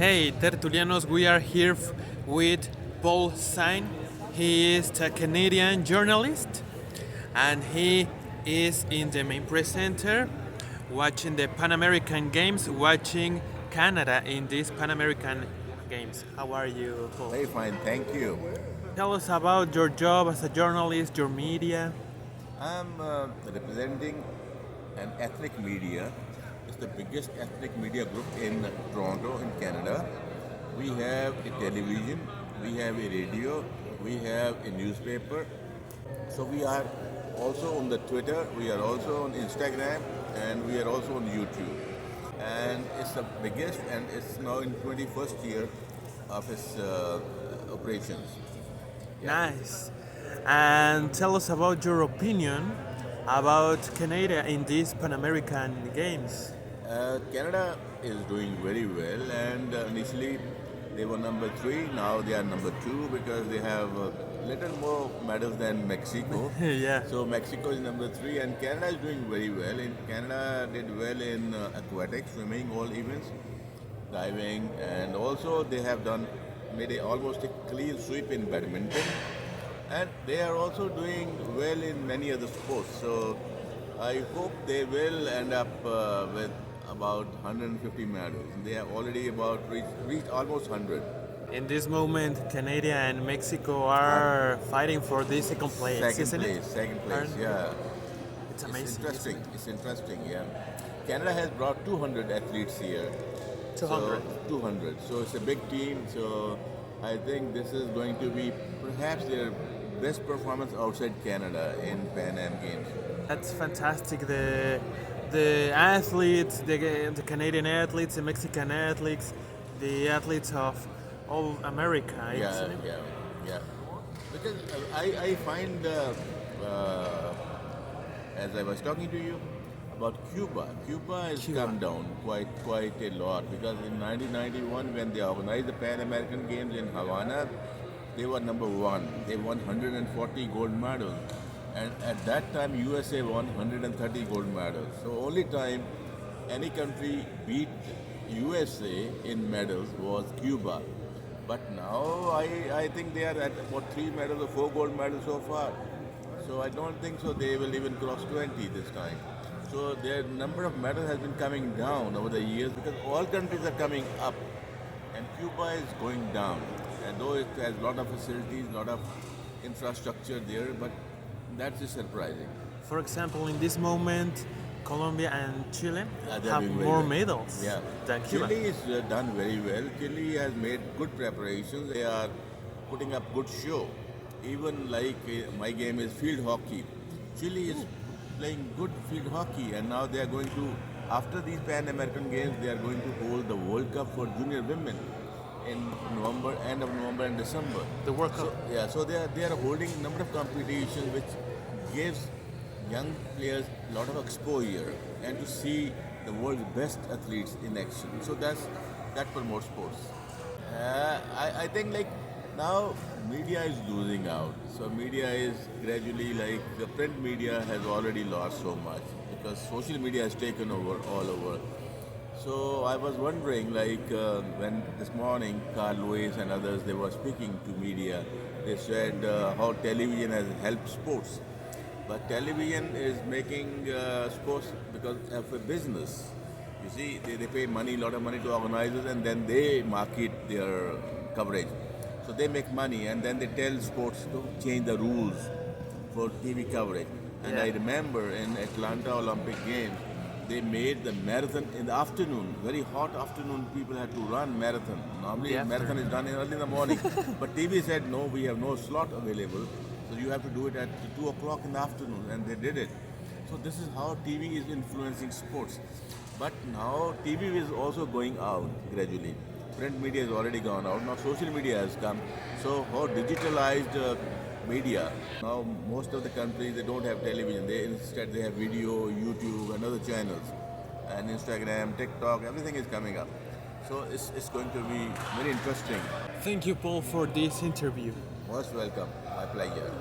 Hey, Tertulianos, we are here with Paul Sain. He is a Canadian journalist and he is in the main presenter watching the Pan American Games, watching Canada in these Pan American Games. How are you, Paul? Very fine, thank you. Tell us about your job as a journalist, your media. I'm representing an ethnic media. It's the biggest ethnic media group in Toronto, in Canada. We have a television, we have a radio, we have a newspaper. So we are also on the Twitter, we are also on Instagram, and we are also on YouTube. And it's the biggest, and it's now in 21st year of its operations. Nice. And tell us about your opinion about Canada in these Pan American Games. Canada is doing very well, and initially they were number 3. Now they are number 2 because they have a little more medals than Mexico. Yeah. So Mexico is number 3, and Canada is doing very well. In Canada did well in aquatics, swimming, all events, diving, and also they have made almost a clean sweep in badminton, and they are also doing well in many other sports. So I hope they will end up with about 150 medals. They have already reached almost 100. In this moment, Canada and Mexico are fighting for the second place, isn't it? Second place, Aren't- yeah. It's It's amazing. interesting. It's interesting, yeah. Canada has brought 200 athletes here. 200. So, 200. So it's a big team. So I think this is going to be perhaps their best performance outside Canada in Pan Am Games. That's fantastic. The athletes, the Canadian athletes, the Mexican athletes, the athletes of all America. Yeah, isn't it? yeah. Because I find, as I was talking to you about Cuba has come down quite a lot, because in 1991 when they organized the Pan American Games in Havana, they were number 1. They won 140 gold medals, and at that time USA won 130 gold medals. So only time any country beat USA in medals was Cuba. But now I think they are at about 3 medals or 4 gold medals so far. So I don't think so they will even cross 20 this time. So their number of medals has been coming down over the years, because all countries are coming up and Cuba is going down. And though it has a lot of facilities, a lot of infrastructure there, but that's just surprising. For example, in this moment, Colombia and Chile They are have doing very more well. medals Yeah. than Cuba. Chile is done very well. Chile has made good preparations. They are putting up good show. Even like my game is field hockey. Chile is playing good field hockey, and now they are going to, after these Pan American Games, they are going to hold the World Cup for junior women in November, end of November and December. The World Cup. So they are holding a number of competitions which gives young players a lot of exposure and to see the world's best athletes in action. So that promotes sports. I think like now media is losing out. So media is gradually, like the print media has already lost so much because social media has taken over all over. So I was wondering, like when this morning Carl Lewis and others, they were speaking to media, they said how television has helped sports. But television is making sports because of a business. You see, they pay money, a lot of money to organizers, and then they market their coverage. So they make money, and then they tell sports to change the rules for TV coverage. And Yeah. I remember in Atlanta Olympic Games, they made the marathon in the afternoon, very hot afternoon. People had to run marathon. Normally, The marathon is done early in the morning, but TV said no, we have no slot available, so you have to do it at 2 o'clock in the afternoon, and they did it. So this is how TV is influencing sports. But now TV is also going out gradually. Print media has already gone out. Now social media has come. So how digitalized media. Now most of the countries, they don't have television. Instead they have video, YouTube and other channels. And Instagram, TikTok, everything is coming up. So it's going to be very interesting. Thank you, Paul, for this interview. Most welcome. My pleasure.